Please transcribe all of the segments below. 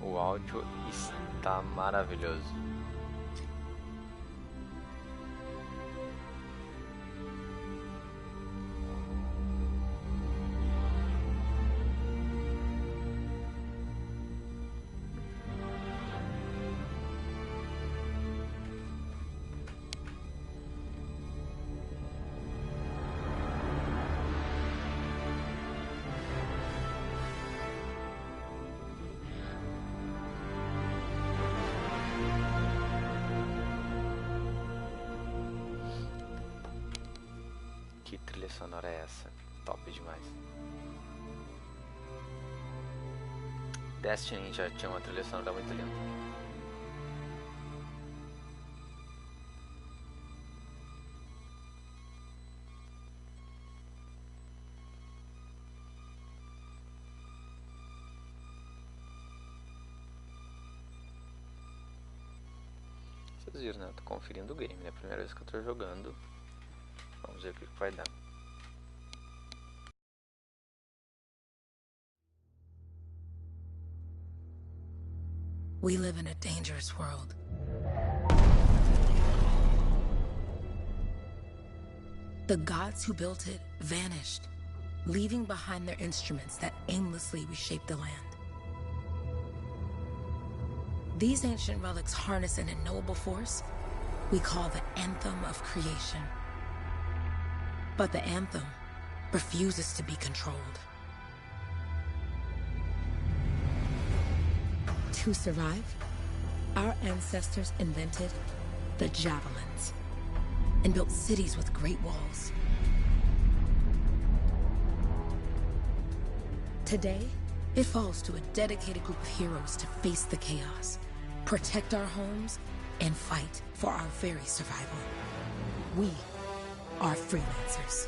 O áudio está maravilhoso. Que trilha sonora é essa? Top demais. Destiny já tinha uma trilha sonora muito linda. Vocês viram, né? Eu tô conferindo o game, né? Primeira vez que eu tô jogando. Vamos ver o que vai dar. We live in a dangerous world. The gods who built it vanished, leaving behind their instruments that aimlessly reshape the land. These ancient relics harness an unknowable force we call the Anthem of Creation. But the Anthem refuses to be controlled. To survive, our ancestors invented the javelins and built cities with great walls. Today, it falls to a dedicated group of heroes to face the chaos, protect our homes, and fight for our very survival. We are freelancers.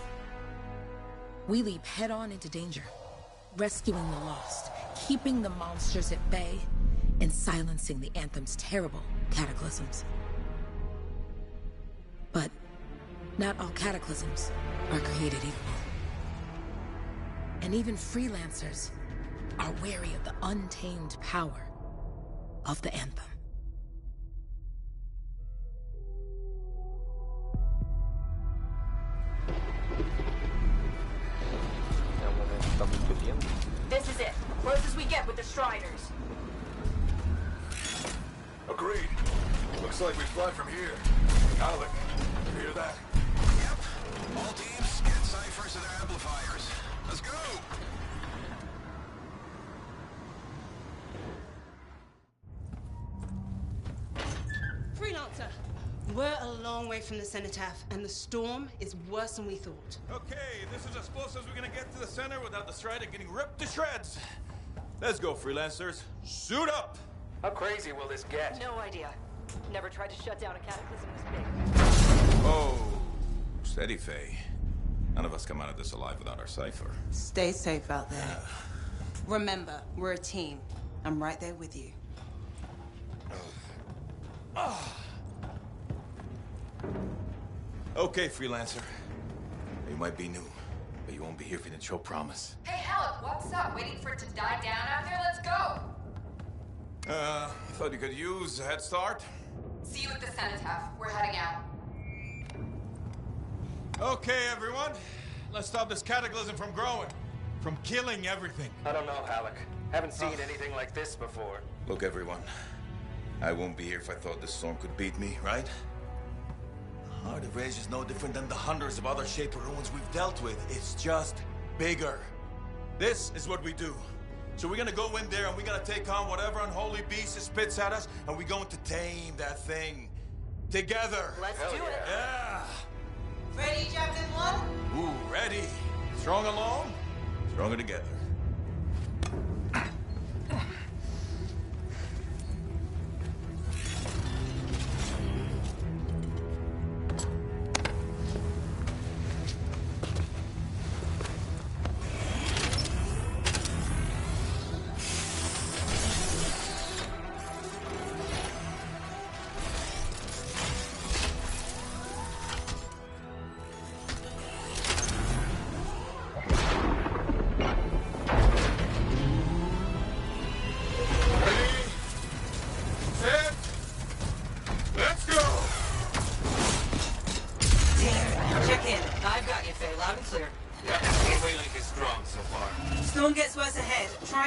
We leap head-on into danger, rescuing the lost, keeping the monsters at bay, and silencing the Anthem's terrible cataclysms. But not all cataclysms are created equal. And even freelancers are wary of the untamed power of the Anthem. This is it. Close as we get with the Striders. Agreed. Looks like we fly from here. Alec, you hear that? Yep. All teams, get ciphers to their amplifiers. Let's go! Freelancer, we're a long way from the cenotaph, and the storm is worse than we thought. Okay, this is as close as we're gonna get to the center without the Strider getting ripped to shreds. Let's go, freelancers. Suit up! How crazy will this get? No idea. Never tried to shut down a cataclysm this big. Oh, steady, Faye. None of us come out of this alive without our cipher. Stay safe out there. Remember, we're a team. I'm right there with you. Okay, freelancer. You might be new, but you won't be here if you didn't show promise. Hey, Alec, what's up? Waiting for it to die down out there? Let's go! I thought you could use a head start. See you at the cenotaph. We're heading out. Okay, everyone. Let's stop this cataclysm from growing. From killing everything. I don't know, Alec. Haven't seen anything like this before. Look, everyone. I won't be here if I thought this storm could beat me, right? Heart of Rage is no different than the hundreds of other Shaper ruins we've dealt with. It's just bigger. This is what we do. So we're gonna go in there and we're gonna take on whatever unholy beast it spits at us, and we're going to tame that thing. Together. Let's do it. Yeah. Ready, Captain One? Ooh, ready. Strong alone, stronger together.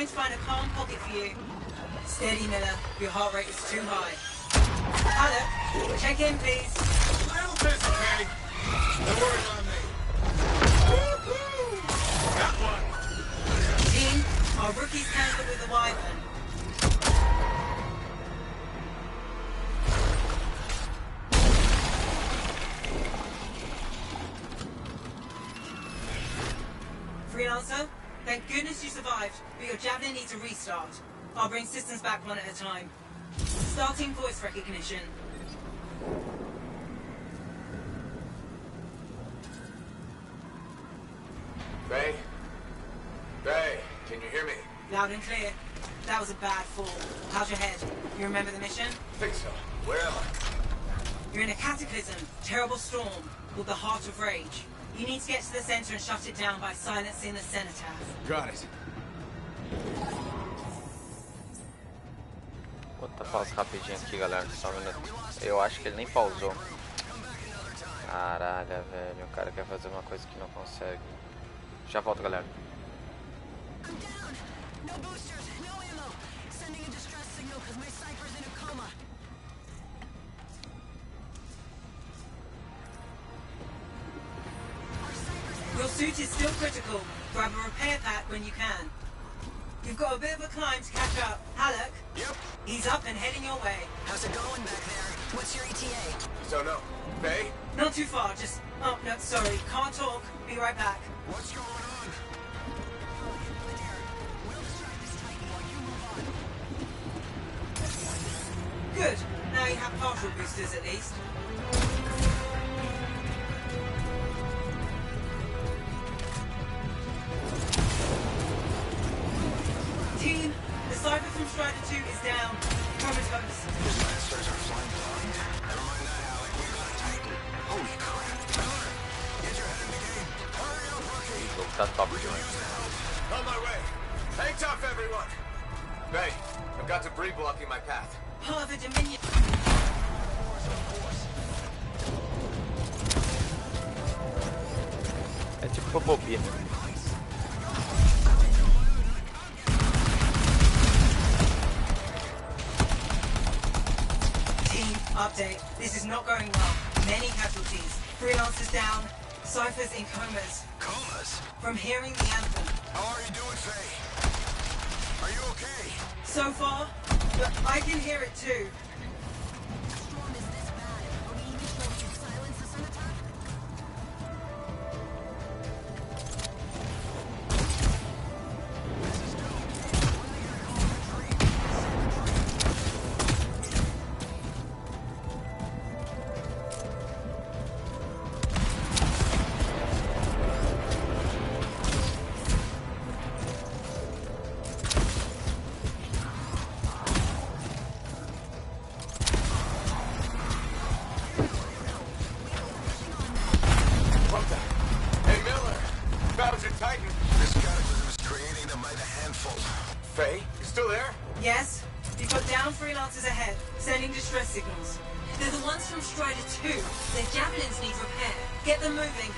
trying to find a calm pocket for you. Steady, Miller. Your heart rate is too high. Hello. Check in, please. A little busy, Kenny. Don't worry about me. Got one. Team, our rookies handled with the Wyvern. Freelancer, thank goodness you survived, but your Javelin needs a restart. I'll bring systems back one at a time. Starting voice recognition. Faye? Faye, can you hear me? Loud and clear. That was a bad fall. How's your head? You remember the mission? Think so. Where am I? You're in a cataclysm, terrible storm, called the Heart of Rage. You need to get to the center and shut it down by silencing the cenotaph. Got it. Vou botar pausa rapidinho aqui, galera. Só um minuto. Eu acho que ele nem pausou. Caralho, velho. O cara quer fazer uma coisa que não consegue. Já volto, galera. Your suit is still critical. Grab a repair pack when you can. You've got a bit of a climb to catch up. Halleck? Yep. He's up and heading your way. How's it going back there? What's your ETA? Don't know. Faye? Not too far, just... Oh, no, sorry. Can't talk. Be right back. What's going on? We'll distract this Titan while you move on. Good. Now you have partial boosters at least. Team, the Cypher from Strider 2 is down. Comatose. Those monsters are flying blind. Never mind that, Alec. We got a Titan. Holy crap. Miller, get your head in the game. Hurry up, rookie. O jogo tá top demais. On my way. Hang tough, everyone. Faye, I've got debris blocking my path. Part of the Dominion. É tipo bobinha. Team, update. This is not going well. Many casualties. Freelancers down. Cyphers in comas. Comas? From hearing the anthem. How are you doing, Faye? Are you okay? So far, but I can hear it too. The storm is this bad. Are we even sure we can silence the cenotaph? This is dope. What are you gonna call retreat? What the? Hey, Miller. Found your Titan. This cataclysm is creating them by the handful. Faye, you still there? Yes? You've got down freelancers ahead, sending distress signals. They're the ones from Strider 2. Their javelins need repair. Get them moving.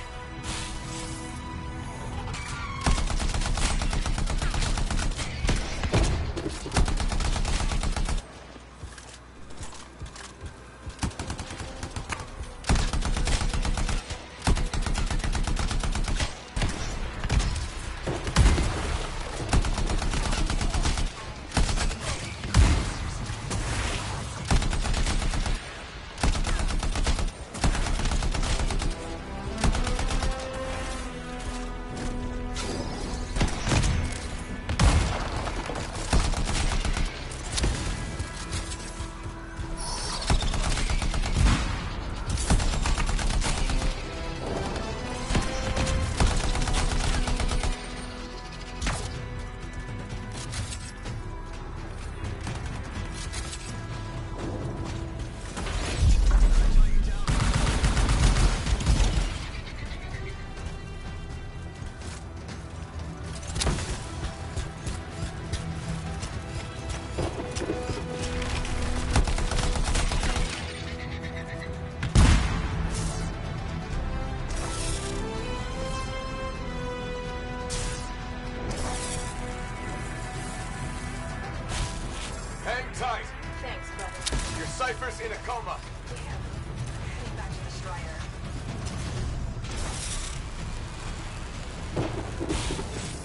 Hang tight. Thanks, brother. Your cipher's in a coma. Damn. Heading back to the Strider.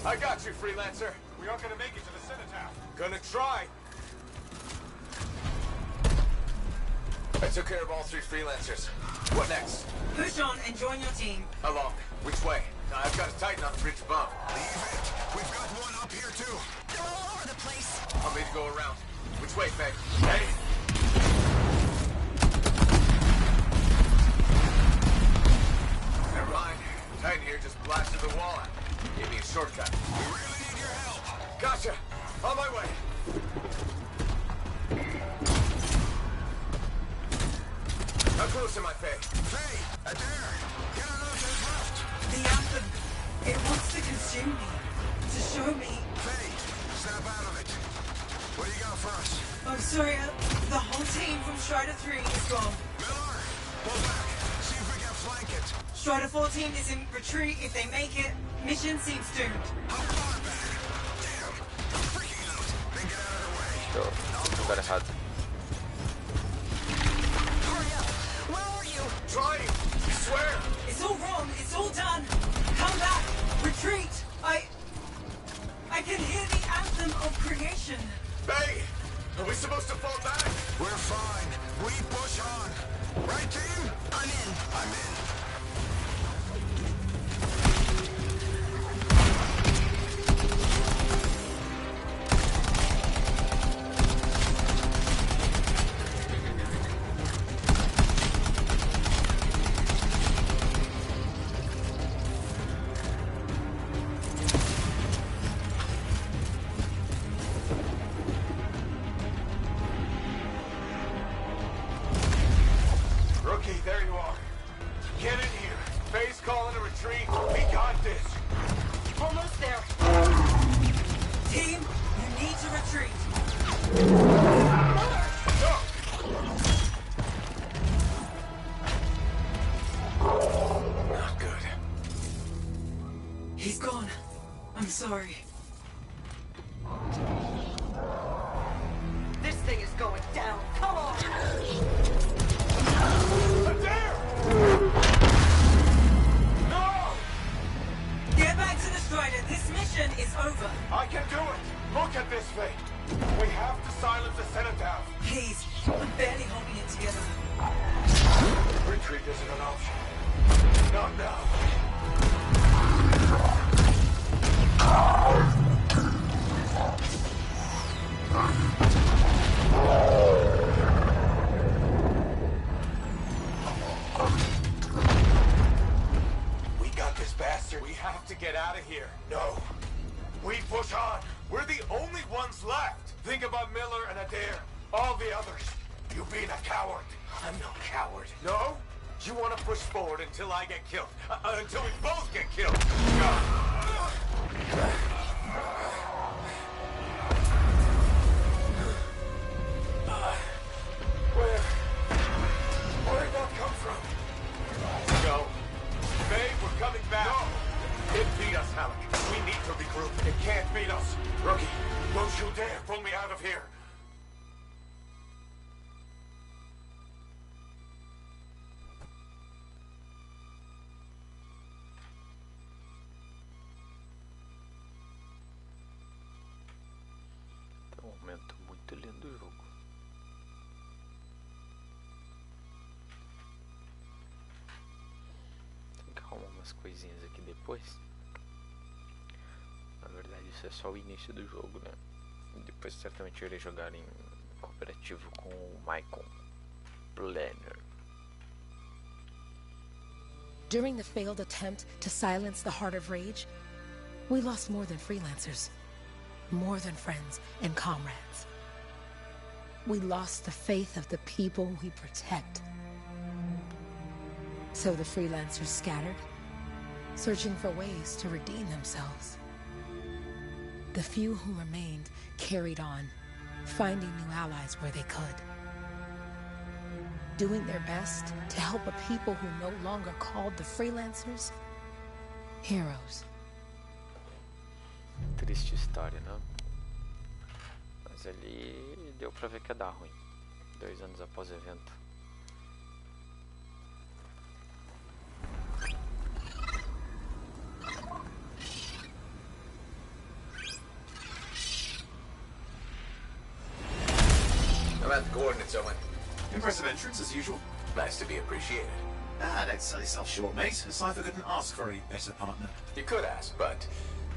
I got you, freelancer. We aren't gonna make it to the cenotaph. Gonna try. I took care of all 3 freelancers. What next? Push on and join your team. How long? Which way? I've got to tighten on the bridge above. Leave it. We've got one up here, too. They're all over the place. I'll need to go around. Which way, Faye? Hey! Never mind. Titan here just blasted the wall out. Gave me a shortcut. We really need your help. Gotcha! On my way! How close am I, Faye? Faye, Adair, get on those left. The Anthem. It wants to consume me. To show me. Faye, snap out of it. What do you got for us? I'm sorry, the whole team from Strider 3 is gone. Miller, pull back. See if we can flank it. Strider 14 is in retreat. If they make it, mission seems doomed. How far back? Damn, I'm freaking out. Then get out of the way. Lugar errado. Hurry up. Where are you? Trying! I swear! It's all wrong. It's all done. Come back. Retreat. I can hear the anthem of creation. Faye! Are we supposed to fall back? We're fine. We push on. Right, team? I'm in. I'm in. Rookie, there you are. Get in here. Faye's calling a retreat. We got this. Almost there. Team, you need to retreat. Go! Not good. He's gone. I'm sorry. This thing is going down. Come on! Adair! No! Get back to the Strider. This mission is over. I can do it. Look at this, Faye. We have to silence the cenotaph. Please, I'm barely holding it together. Retreat isn't an option. Not now. We got this, bastard. We have to get out of here. No. We push on. We're the only ones left. Think about Miller and Adair. All the others. You being a coward. I'm no coward. No? You want to push forward until I get killed. Until we both get killed. Where'd that come from? Go. Faye, we're coming back. No! It beat us, Halleck. We need to regroup. It can't beat us. Rookie, don't you dare pull me out of here. Tem um momento muito lindo do jogo. Tem que arrumar umas coisinhas aqui depois. Na verdade isso é só o início do jogo, né? Depois certamente eu irei jogar em cooperativo com o Michael Planner. During the failed attempt to silence the Heart of Rage, we lost more than freelancers, more than friends and comrades. We lost the faith of the people we protect. So the freelancers scattered, searching for ways to redeem themselves. The few who remained carried on, finding new allies where they could. Doing their best to help a people who no longer called the freelancers heroes. Triste história, não? Mas ali deu pra ver que ia dar ruim. 2 anos após o evento. I'm at the coordinates, Owen. Impressive entrance, as usual. Nice to be appreciated. Ah, don't sell yourself short, mate. Cypher couldn't ask for a better partner. You could ask, but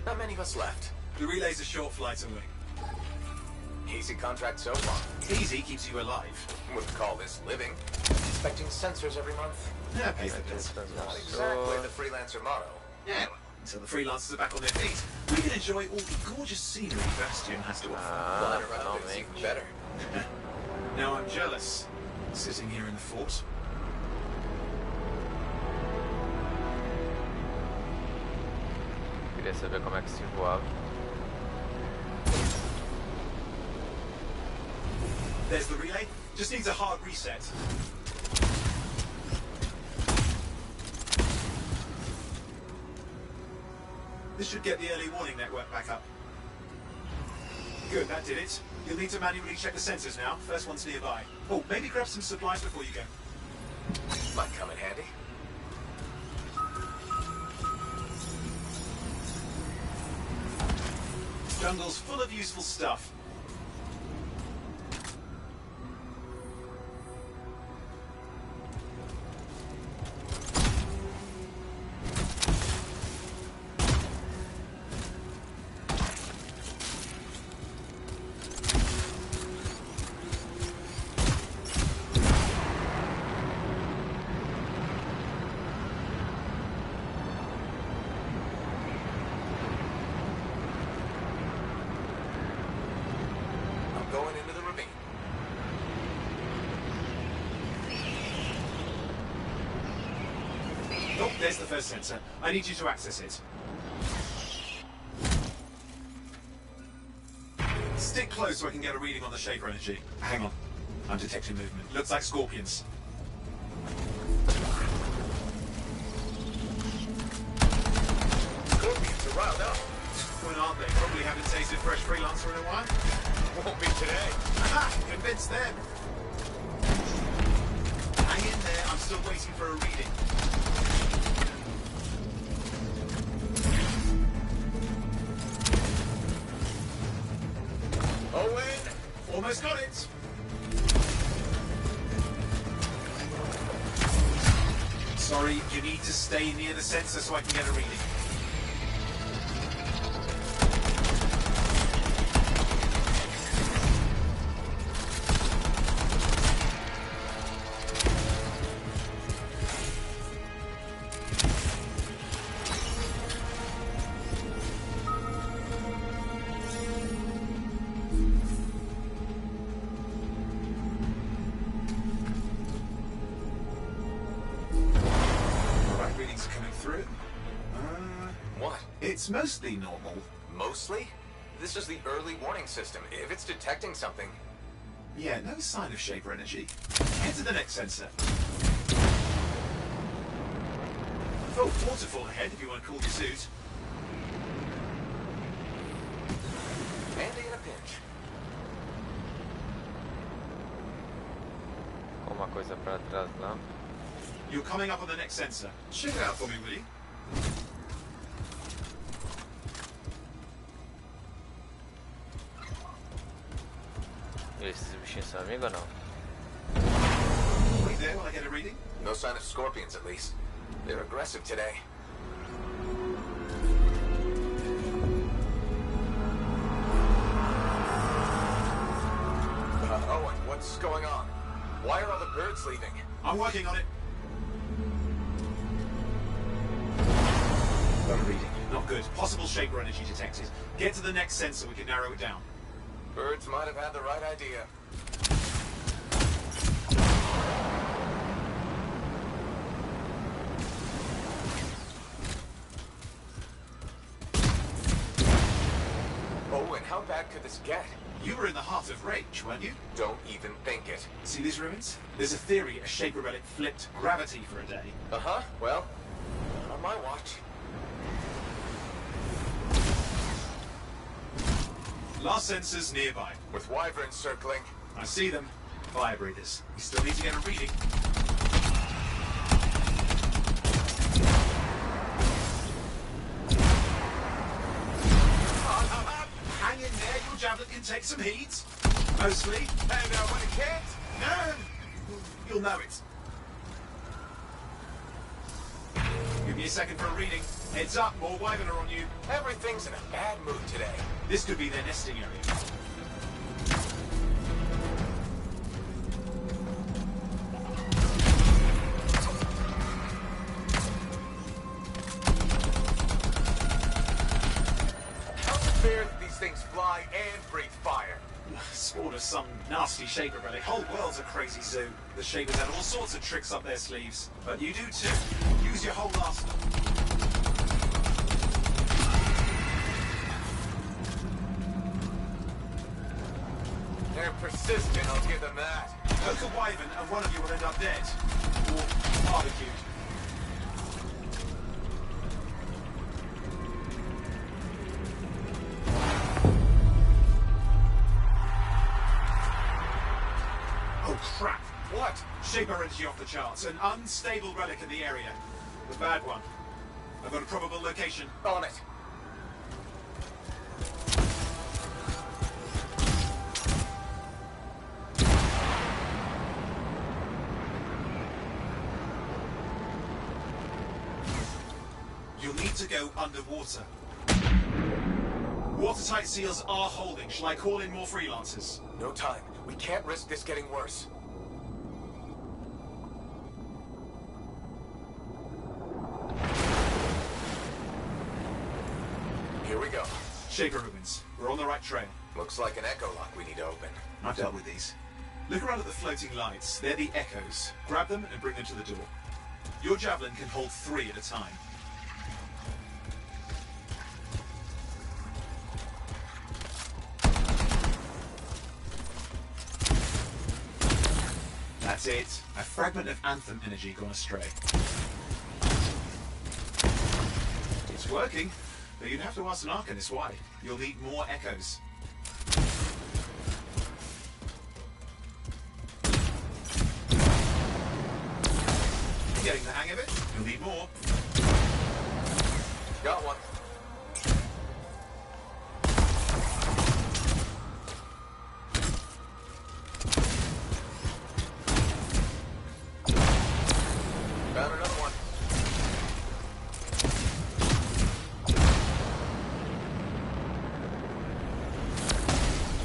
not many of us left. The relay's a short flight away. Easy contract so far. Easy keeps you alive. Wouldn't call this living. Inspecting sensors every month. Yeah, pays the bills. Not exactly the freelancer motto. Yeah, well, until the freelancers are back on their feet, we can enjoy all the gorgeous scenery Bastion has to offer. Well, around it's even better. Now I'm jealous, sitting here in the fort. Queria saber como é que se voava. There's the relay. Just needs a hard reset. This should get the early warning network back up. Good, that did it. You'll need to manually check the sensors now. First one's nearby. Oh, maybe grab some supplies before you go. Might come in handy. Jungle's full of useful stuff. Oh, there's the first sensor. I need you to access it. Stick close so I can get a reading on the shaper energy. Hang on. I'm detecting movement. Looks like scorpions. Scorpions are riled up. When aren't they? Probably haven't tasted fresh freelancer in a while. Won't be today. Aha! Convinced them. Hang in there. I'm still waiting for a reading. Owen! Almost got it. Sorry, you need to stay near the sensor so I can get a reading. It's mostly normal. Mostly? This is the early warning system. If it's detecting something... Yeah, no sign of shaper energy. Head to the next sensor. Oh, waterfall ahead if you want to cool your suit. Handy in a pinch. Uma coisa pra trás lá. You're coming up on the next sensor. Check it out for me, will you? Esses bichinhos são amigos ou não? Wait there while I get a reading. No sign of scorpions, at least. They're aggressive today. Owen, what's going on? Why are all the birds leaving? I'm working on it. Got a reading. Not good. Possible shaper energy detected. Get to the next sensor, we can narrow it down. Birds might have had the right idea. Owen, how bad could this get? You were in the heart of rage, weren't you? Don't even think it. See these ribbons? There's a theory a shaper relic flipped gravity for a day. Uh-huh. Well, not on my watch. Last sensors nearby. With wyverns circling. I see them. Fire breathers. We still need to get a reading. Hang in there, your javelin can take some heat. Mostly. And when it can't? No, you'll know it. Give me a second for a reading. Heads up, more wyvern are on you. Everything's in a bad mood today. This could be their nesting area. How's it fair that these things fly and breathe fire? Spawned of some nasty shaper relic. Whole world's a crazy zoo. The shapers had all sorts of tricks up their sleeves. But you do too. Use your whole arsenal. They're persistent, I'll give them that. Poke a wyvern and one of you will end up dead. Or barbecued. Oh crap! What? Shaper energy off the charts. An unstable relic in the area. The bad one. I've got a probable location. On it. You'll need to go underwater. Watertight seals are holding. Shall I call in more freelancers? No time. We can't risk this getting worse. Here we go. Shaper ruins. We're on the right trail. Looks like an echo lock we need to open. I've dealt with these. Look around at the floating lights. They're the echoes. Grab them and bring them to the door. Your javelin can hold 3 at a time. That's it. A fragment of Anthem energy gone astray. It's working, but you'd have to ask an Arcanist why. You'll need more echoes. Getting the hang of it? You'll need more. Got one. Found another one.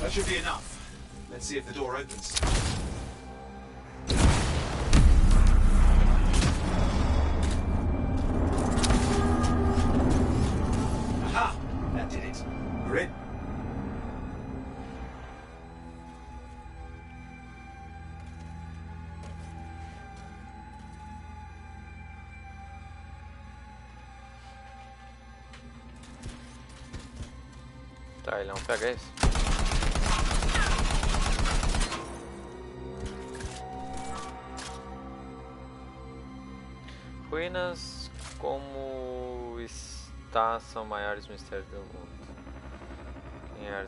That should be enough. Let's see if the door opens. Aha! That did it. We're in. Tá, ele é um PHS. Ruínas como está são maiores mistérios do mundo. Quem é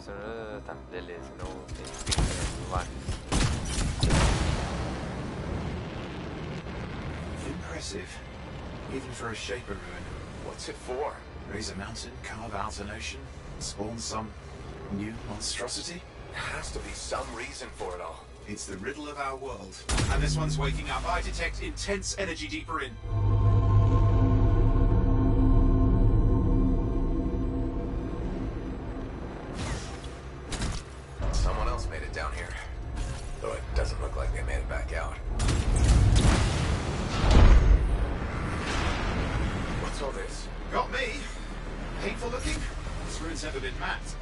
tá, beleza, não tem vários. Impressive. Even for a shaper ruin. What's it for? Raise a mountain, carve out an ocean, spawn some new monstrosity? There has to be some reason for it all. It's the riddle of our world. And this one's waking up. I detect intense energy deeper in. Someone else made it down here. Though it doesn't look like they made it back out. What's all this? Got me. Painful looking? This ruin's never been mapped.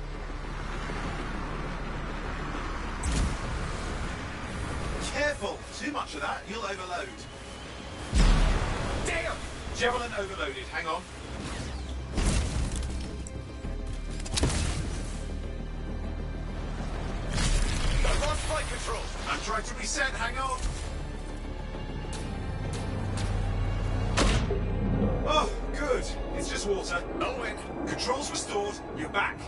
Careful! Too much of that, you'll overload. Damn! Javelin overloaded. Hang on. I lost flight control! I'm trying to reset. Hang on. Oh, good. It's just water. No win. Controls restored. You're back.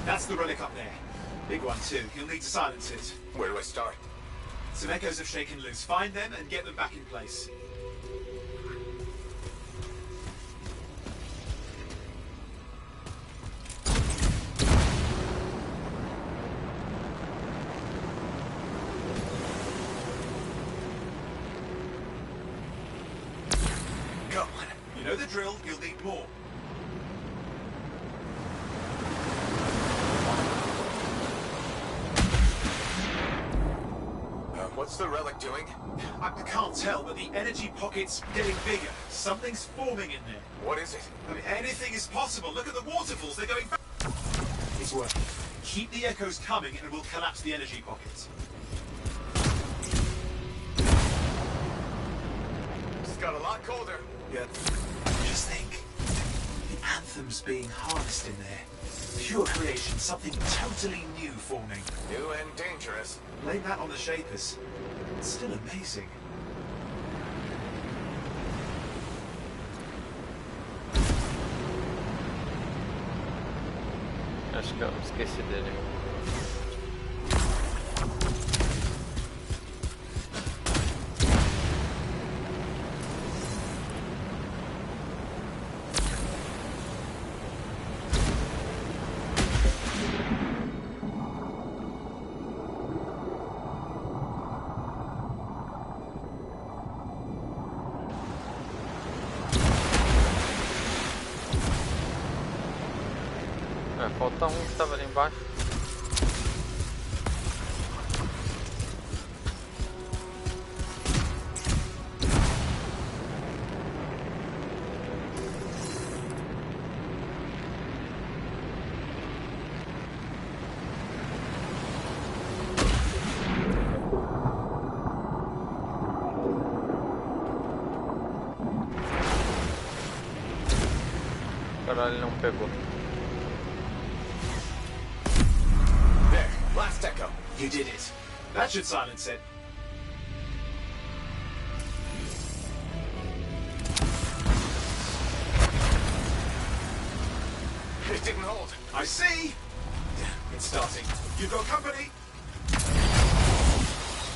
That's the relic up there. Big one too. You'll need to silence it. Where do I start? Some echoes have shaken loose. Find them and get them back in place. Go on. You know the drill. You'll need more. What's the relic doing? I can't tell, but the energy pocket's getting bigger. Something's forming in there. What is it? I mean, anything is possible. Look at the waterfalls. They're going back. It's working. Keep the echoes coming and we'll collapse the energy pocket. It's got a lot colder. Yeah. Just think. The Anthem's being harnessed in there. Pure creation. Something totally new forming. New and dangerous. Blame that on the Shapers. It's still amazing. Acho que eu esqueci dele. Falta um que estava ali embaixo. Caralho, ele não pegou. Last echo. You did it. That should silence it. It didn't hold. I see. It's starting. You've got company.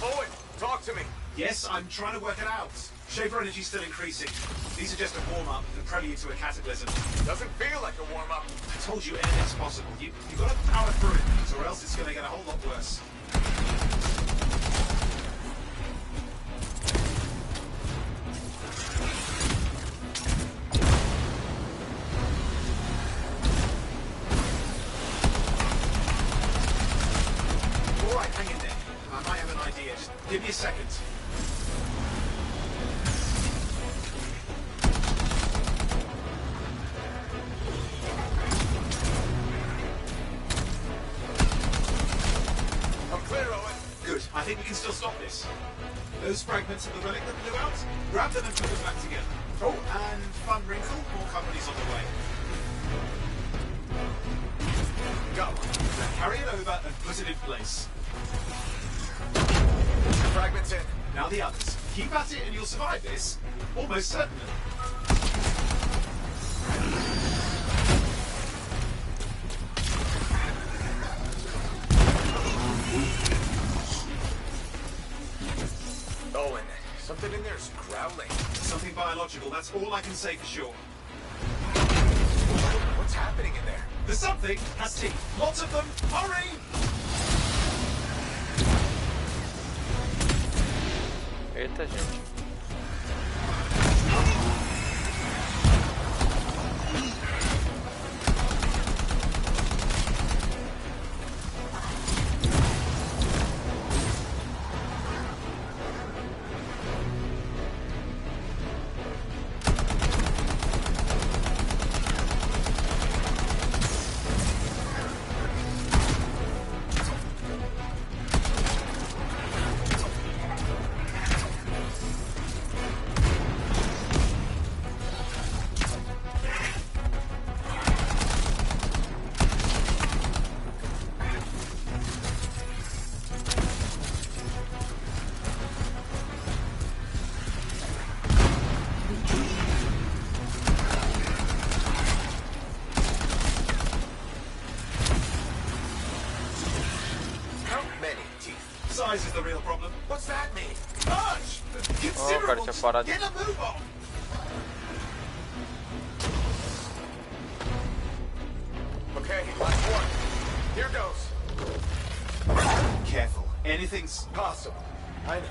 Owen, talk to me. Yes, I'm trying to work it out. Shaper energy's still increasing. These are just a warm-up, the prelude to a cataclysm. Doesn't feel like a warm-up. I told you anything's possible. You've got to power through it, or else it's going to get a whole lot worse. All right, hang in there. I might have an idea. Just give me a second. I think we can still stop this. Those fragments of the relic that blew out, grab them and put them back together. Oh, and fun wrinkle, more companies on the way. Go. Now carry it over and put it in place. Fragments in. Now the others. Keep at it and you'll survive this. Almost certainly. Owen, something in there's growling. Something biological, that's all I can say for sure. What's happening in there? The something has teeth. Lots of them. Hurry! Eita, gente. Size is the real problem. What's that mean? Large! Considerable! tinha parado. Get a move on! Okay, last one. Here goes. Careful. Anything's Possible. I know.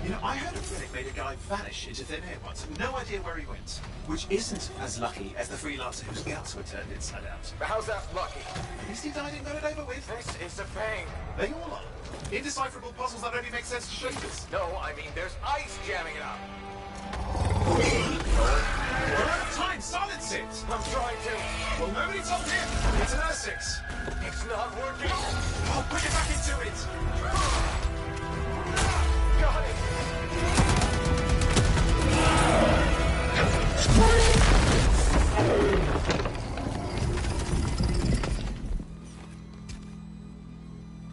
You know, I heard a relic made a guy vanish into thin air once. No idea where he went. Which isn't as lucky as the freelancer whose guts were turned inside out. How's that lucky? At least he died and got it over with. This is a pain. They all are. Indecipherable puzzles that only make sense to strangers. No, I mean there's ice jamming it up. We're out of time. Silence it. I'm trying to. Well, nobody told him. It's an R6. It's not working. Oh, put it back into it. Got it.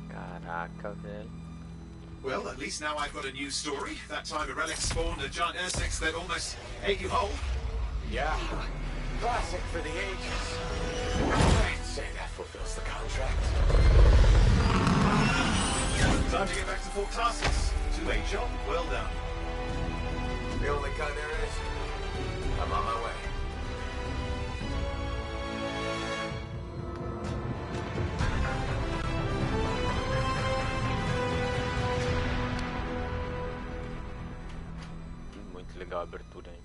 Caraca, velho. Well, at least now I've got a new story. That time a relic spawned a giant R6 that almost ate you whole. Yeah. Classic for the ages. I'd say that fulfills the contract. Time to get back to Fort Tarsus. To a job well done. The only kind there is. I'm on my way. Muito legal a abertura, hein?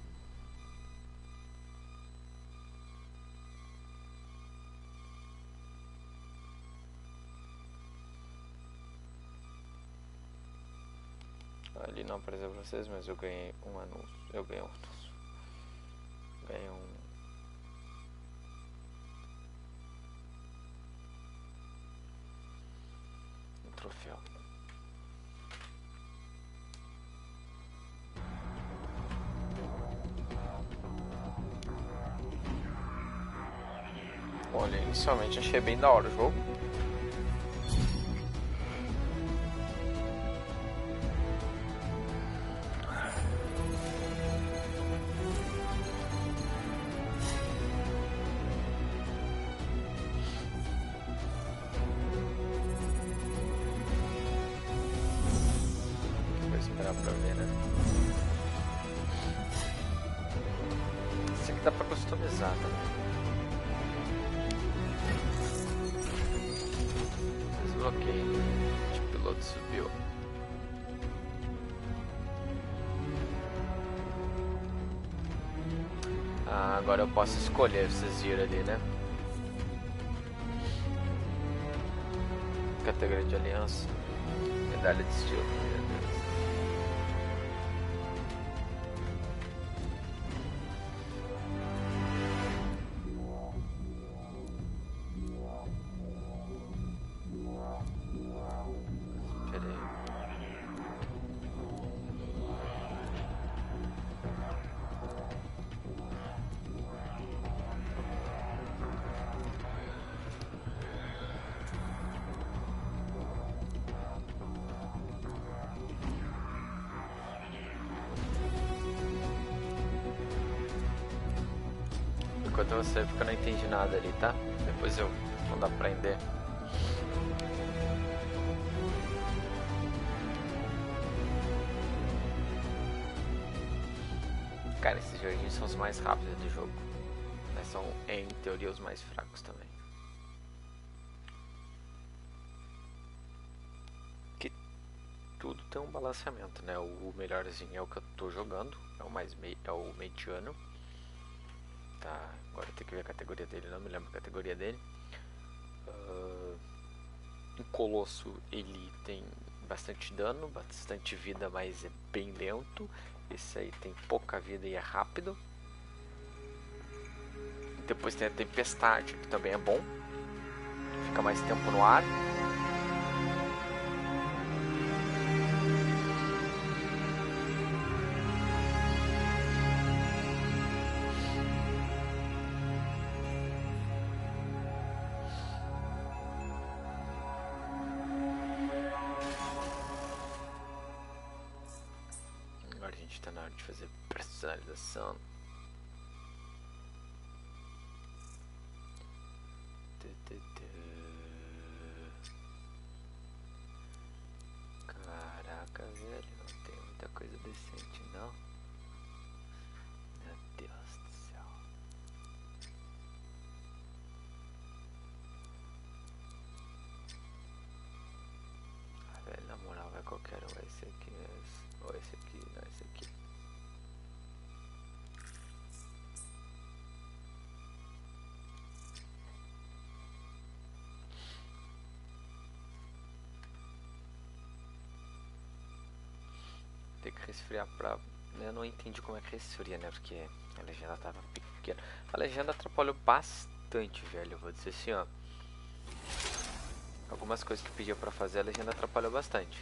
Ali não apareceu pra vocês, mas eu ganhei um anúncio. Eu ganhei um anúncio. Ganhei um troféu. Olha, inicialmente achei bem da hora o jogo. Vou esperar pra ver, né? Esse aqui dá pra customizar também. Desbloqueei. O piloto subiu. Ah, agora eu posso escolher, vocês viram ali, né? Categoria de aliança. Medalha de estilo. Meu Deus. Peraí. Enquanto você fica, eu não entendi nada ali, tá? Depois eu não dá pra aprender. Cara, esses joguinhos são os mais rápidos do jogo, mas são, em teoria, os mais fracos também. Que tudo tem um balanceamento, né? O melhorzinho é o que eu tô jogando, é o mediano. Tá, agora tem que ver a categoria dele, não me lembro a categoria dele. O Colosso, ele tem bastante dano, bastante vida, mas é bem lento. Esse aí tem pouca vida e é rápido. Depois tem a Tempestade, que também é bom, fica mais tempo no ar. Agora a gente está na hora de fazer personalização. coisa decente, não? Meu Deus do céu. Ah, velho, na moral, vai qualquer um. Esse aqui, ou esse aqui, não, esse aqui. Tem que resfriar pra... Eu não entendi como é que resfria, né? Porque a legenda tava pequena. A legenda atrapalhou bastante, velho. Eu vou dizer assim, ó. Algumas coisas que pedia pra fazer, a legenda atrapalhou bastante.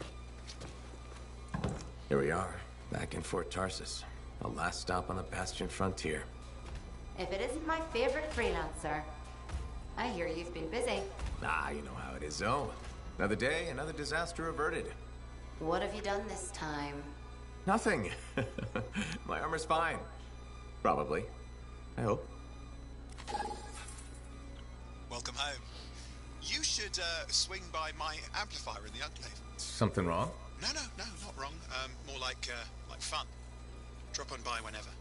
Here we are, back in Fort Tarsus. The last stop on the Bastion frontier. If it isn't my favorite freelancer. I hear you've been busy. Ah, you know how it is, Zoe. Another day, another disaster averted. What have you done this time? Nothing. My armor's fine. Probably. I hope. Welcome home. You should swing by my amplifier in the Enclave. Something wrong? No, not wrong. More like fun. Drop on by whenever.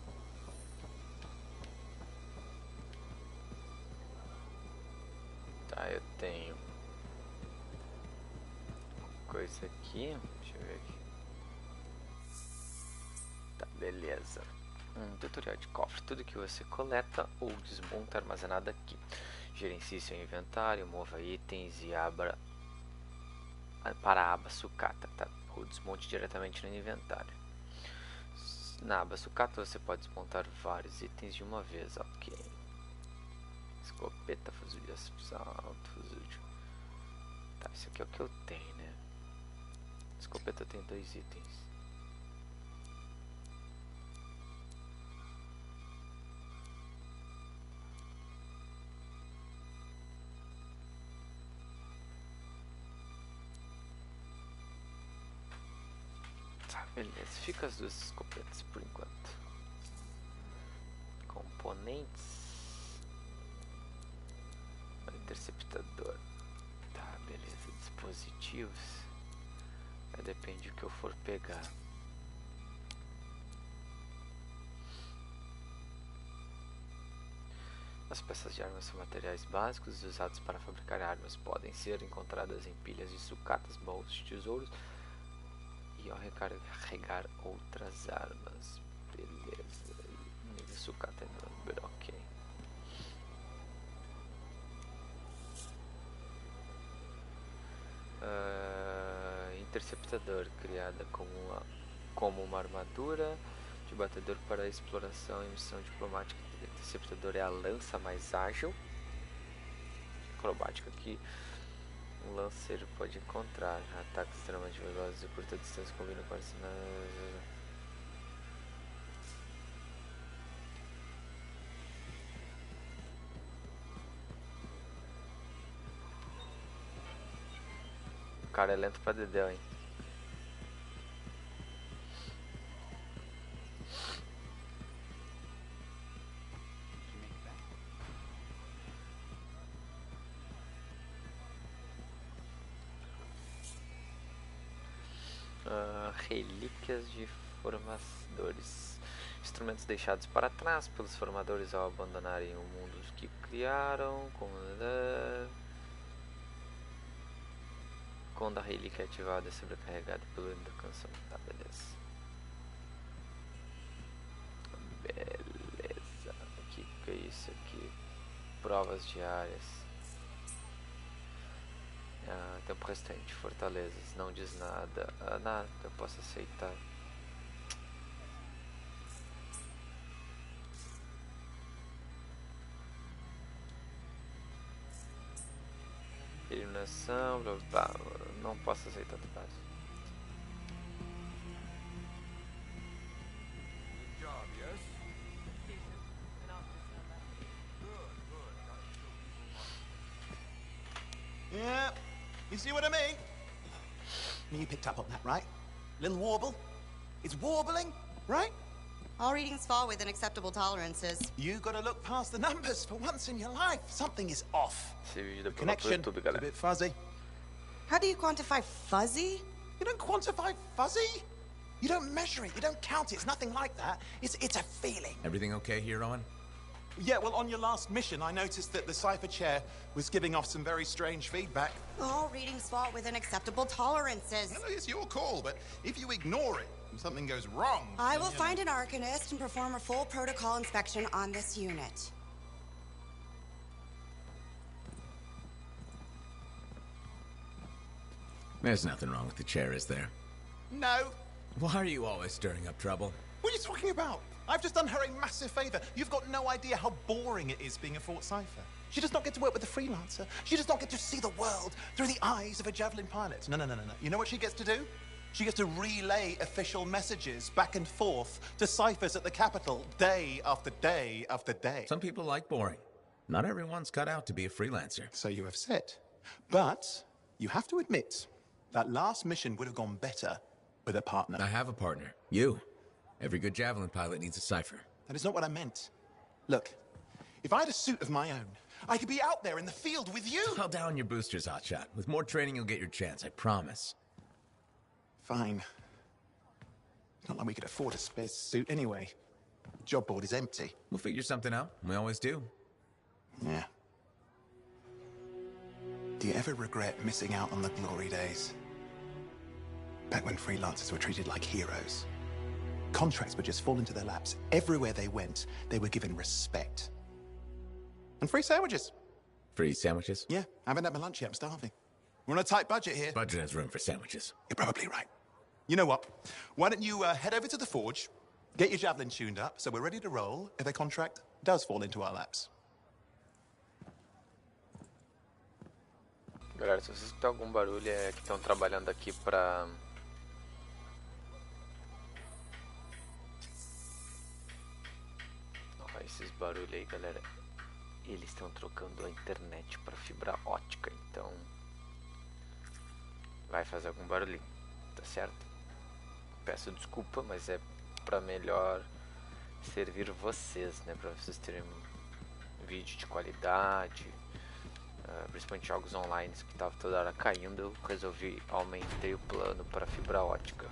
Tá, eu tenho coisa aqui. Deixa eu ver aqui. Tá, beleza. Tutorial de cofre. Tudo que você coleta ou desmonta armazenado aqui. Gerencie seu inventário, mova itens e abra para a aba sucata, tá? Ou desmonte diretamente no inventário. Na aba sucata você pode desmontar vários itens de uma vez, ok. Escopeta, fuzil de assalto, fuzil de... Tá, isso aqui é o que eu tenho, né? Escopeta tem 2 itens. Beleza, fica as 2 escopetas por enquanto. Componentes. Interceptador. Tá, beleza. Dispositivos. Aí depende do que eu for pegar. As peças de armas são materiais básicos usados para fabricar armas. Podem ser encontradas em pilhas de sucatas, baús, tesouros e ao recarregar outras armas. Beleza. Nível sucata é número, ok. Interceptador, criada como uma armadura de batedor para exploração e missão diplomática. O interceptador é a lança mais ágil, acrobática, que um lanceiro pode encontrar. Ataques extremamente velozes e curta distância combinam com as... O cara é lento pra dedéu, hein? Relíquias de formadores. Instrumentos deixados para trás pelos formadores ao abandonarem o mundo que criaram. Quando a relíquia é ativada, é sobrecarregada pelo hino da canção. Tá, beleza. Beleza. O que é isso aqui? Provas diárias. Tempo restante, fortalezas, não diz nada. Nada, eu posso aceitar. Eliminação, blá blá, não posso aceitar do caso. Yeah, you see what I mean? You picked up on that, right? Little warble. It's warbling, right? All readings fall within acceptable tolerances. You gotta look past the numbers for once in your life. Something is off. The connection is a bit fuzzy. How do you quantify fuzzy? You don't quantify fuzzy. You don't measure it, you don't count it, it's nothing like that. It's a feeling. Everything okay here, Owen? Yeah, well, on your last mission, I noticed that the cipher chair was giving off some very strange feedback. All readings fall within acceptable tolerances. Well, it's your call, but if you ignore it and something goes wrong... I will find an Arcanist and perform a full protocol inspection on this unit. There's nothing wrong with the chair, is there? No. Why are you always stirring up trouble? What are you talking about? I've just done her a massive favor. You've got no idea how boring it is being a Fort Cipher. She does not get to work with a freelancer. She does not get to see the world through the eyes of a Javelin pilot. No. You know what she gets to do? She gets to relay official messages back and forth to ciphers at the Capitol day after day after day. Some people like boring. Not everyone's cut out to be a freelancer. So you have said. But you have to admit, that last mission would have gone better with a partner. I have a partner. You. Every good Javelin pilot needs a cipher. That is not what I meant. Look, if I had a suit of my own, I could be out there in the field with you. Call down your boosters, Hotshot. With more training, you'll get your chance, I promise. Fine. It's not like we could afford a spare suit anyway. The job board is empty. We'll figure something out. We always do. Yeah. Do you ever regret missing out on the glory days? Back when freelancers were treated like heroes. Contracts would just fall into their laps. Everywhere they went, they were given respect. And free sandwiches. Free sandwiches? Yeah, I haven't had my lunch yet. I'm starving. We're on a tight budget here. Budget has room for sandwiches. You're probably right. You know what? Why don't you head over to the forge, get your Javelin tuned up, so we're ready to roll if a contract does fall into our laps. Galera, se vocês escutarem algum barulho é que estão trabalhando aqui pra... Ó, esses barulhos aí, galera, eles estão trocando a internet para fibra ótica, então vai fazer algum barulhinho, tá certo? Peço desculpa, mas é para melhor servir vocês, né, para vocês terem um vídeo de qualidade. Principalmente jogos online que estava toda hora caindo, eu resolvi aumentei o plano para fibra ótica.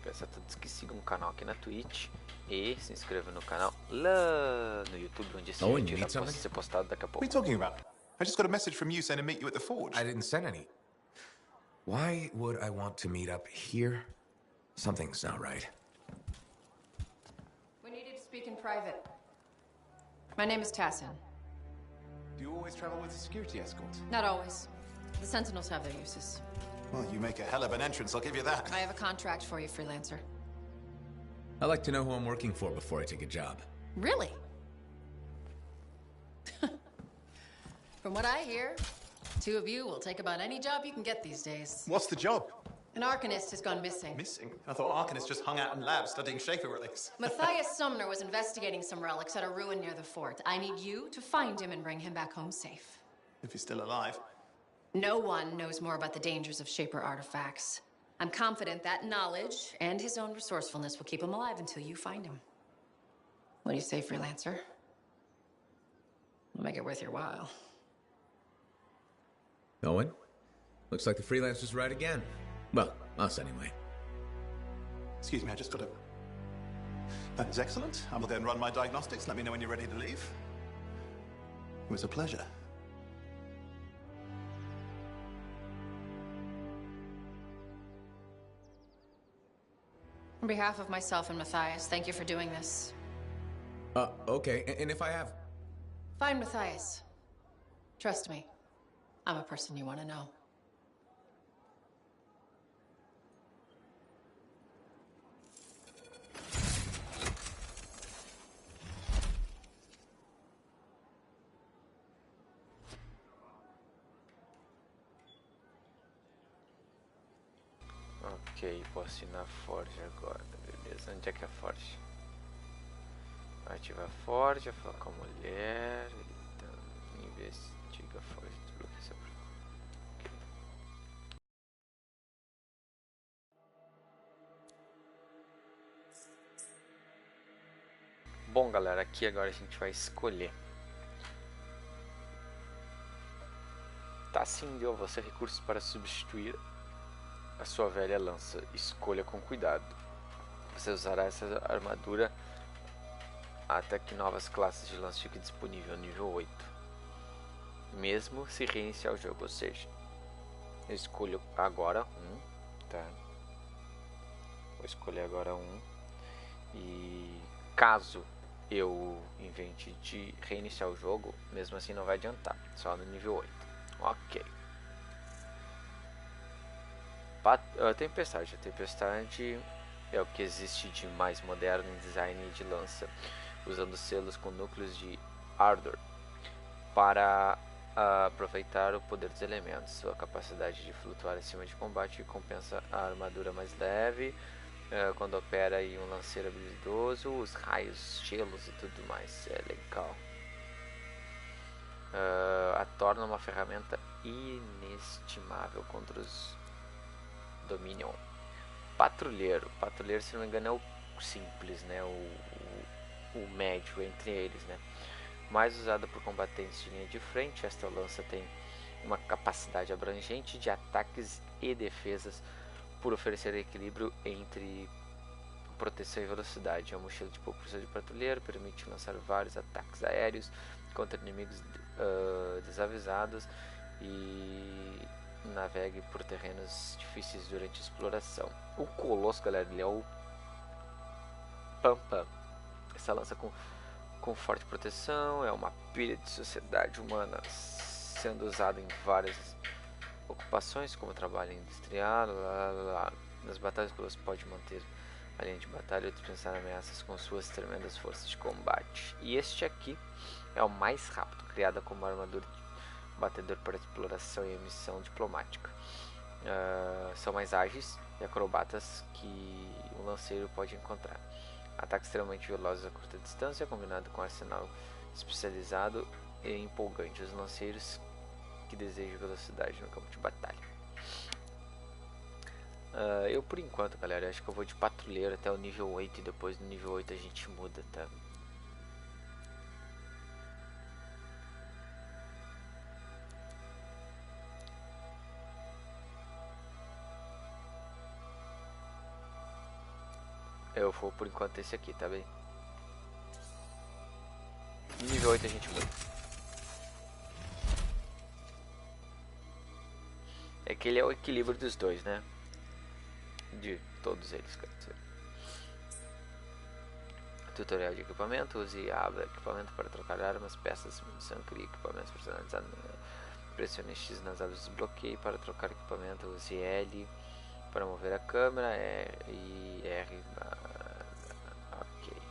Peço a todos que sigam o canal aqui na Twitch e se inscrevam no canal lá no YouTube, onde esse vídeo vai ser postado daqui a pouco. What are you talking about? I just got a message from you saying to meet you at the forge. I didn't send any. Why would I want to meet up here? Something's not right. We needed to speak in private. My name is Tassin. Do you always travel with a security escort? Not always. The Sentinels have their uses. Well, you make a hell of an entrance, I'll give you that. I have a contract for you, freelancer. I like to know who I'm working for before I take a job. Really? From what I hear, two of you will take about any job you can get these days. What's the job? An Arcanist has gone missing. Missing? I thought Arcanists just hung out in labs studying Schaefer relics. Matthias Sumner was investigating some relics at a ruin near the fort. I need you to find him and bring him back home safe. If he's still alive. No one knows more about the dangers of Shaper artifacts. I'm confident that knowledge and his own resourcefulness will keep him alive until you find him. What do you say, freelancer? We'll make it worth your while. Owen? Looks like the freelancer's right again. Well, us anyway. Excuse me, I just got to... That is excellent. I will go and run my diagnostics. Let me know when you're ready to leave. It was a pleasure. On behalf of myself and Matthias, thank you for doing this. Okay. And if I have... Find Matthias. Trust me. I'm a person you want to know. Ok, posso ir na Forge agora, beleza? Onde é que é a Forge? Ativa a Forge, fala com a mulher, então, investiga a Forge, desbloqueia essa prova. Ok. Bom, galera, aqui agora a gente vai escolher Tá sim, deu a você recursos para substituir a sua velha lança. Escolha com cuidado. Você usará essa armadura até que novas classes de lança fiquem disponíveis no nível 8. Mesmo se reiniciar o jogo, ou seja, eu escolho agora um, tá? Vou escolher agora um. E caso eu invente de reiniciar o jogo, mesmo assim não vai adiantar, só no nível 8. Ok. Tempestade. A Tempestade é o que existe de mais moderno em design de lança, usando selos com núcleos de Ardor para aproveitar o poder dos elementos. Sua capacidade de flutuar acima de combate compensa a armadura mais leve quando opera em um lanceiro habilidoso, os raios, gelos e tudo mais. É legal. A torna uma ferramenta inestimável contra os Dominion. Patrulheiro, se não me engano, é o simples, né? O médio entre eles, né? Mais usada por combatentes de linha de frente, esta lança tem uma capacidade abrangente de ataques e defesas por oferecer equilíbrio entre proteção e velocidade. É uma mochila de propulsão de patrulheiro, permite lançar vários ataques aéreos contra inimigos desavisados e navegue por terrenos difíceis durante a exploração. O Colosso, galera, ele é o Pam Pam. Essa lança com forte proteção, é uma pilha de sociedade humana, sendo usada em várias ocupações, como trabalho industrial. Nas batalhas, o Colosso pode manter a linha de batalha e dispensar ameaças com suas tremendas forças de combate. E este aqui é o mais rápido, criada como armadura de batedor para exploração e missão diplomática. São mais ágeis e acrobatas que um lanceiro pode encontrar. Ataques extremamente velozes a curta distância, combinado com arsenal especializado e empolgante. Os lanceiros que desejam velocidade no campo de batalha. Eu, por enquanto, galera, acho que eu vou de patrulheiro até o nível 8 e depois no nível 8 a gente muda, tá? Eu vou por enquanto esse aqui, tá bem? Nível 8 a gente muda. É que ele é o equilíbrio dos dois, né? De todos eles, quer dizer. Tutorial de equipamento. Use a aba equipamento para trocar armas, peças, munição. Crie equipamentos personalizados. Pressione X nas abas de desbloqueio para trocar equipamento. Use L para mover a câmera. E R. Ok.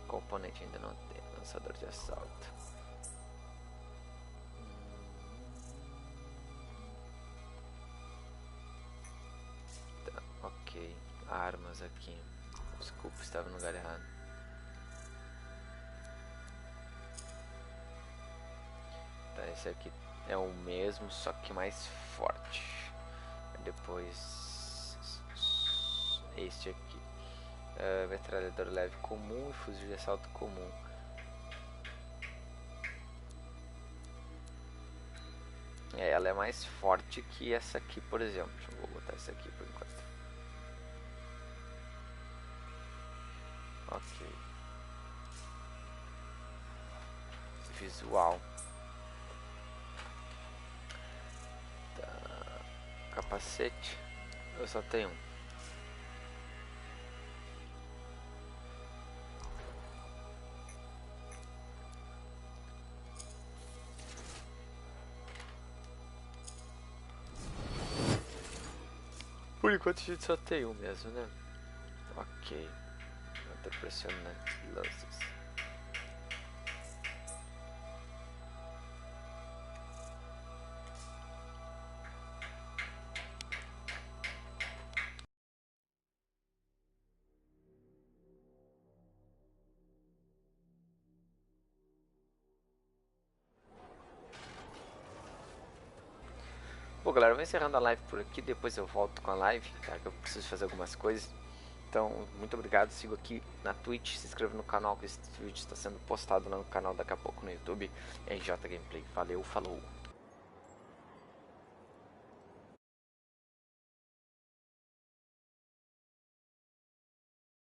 Componente ainda não tem. Lançador de assalto. Tá, ok. Armas aqui. Desculpa, estava no lugar errado. Tá, esse aqui é o mesmo, só que mais forte. Depois este aqui. Metralhador leve comum e fuzil de assalto comum. Ela é mais forte que essa aqui, por exemplo. Vou botar essa aqui por enquanto. Ok. Visual. Tá. Capacete. Eu só tenho um. Por enquanto a gente só tem um mesmo, né? Ok. Eu tô pressionando lanças. Bom, galera, eu vou encerrando a live por aqui, depois eu volto com a live, tá? Que eu preciso fazer algumas coisas. Então, muito obrigado. Sigo aqui na Twitch, se inscreva no canal, que esse vídeo está sendo postado lá no canal daqui a pouco no YouTube. RJ Gameplay. Valeu, falou!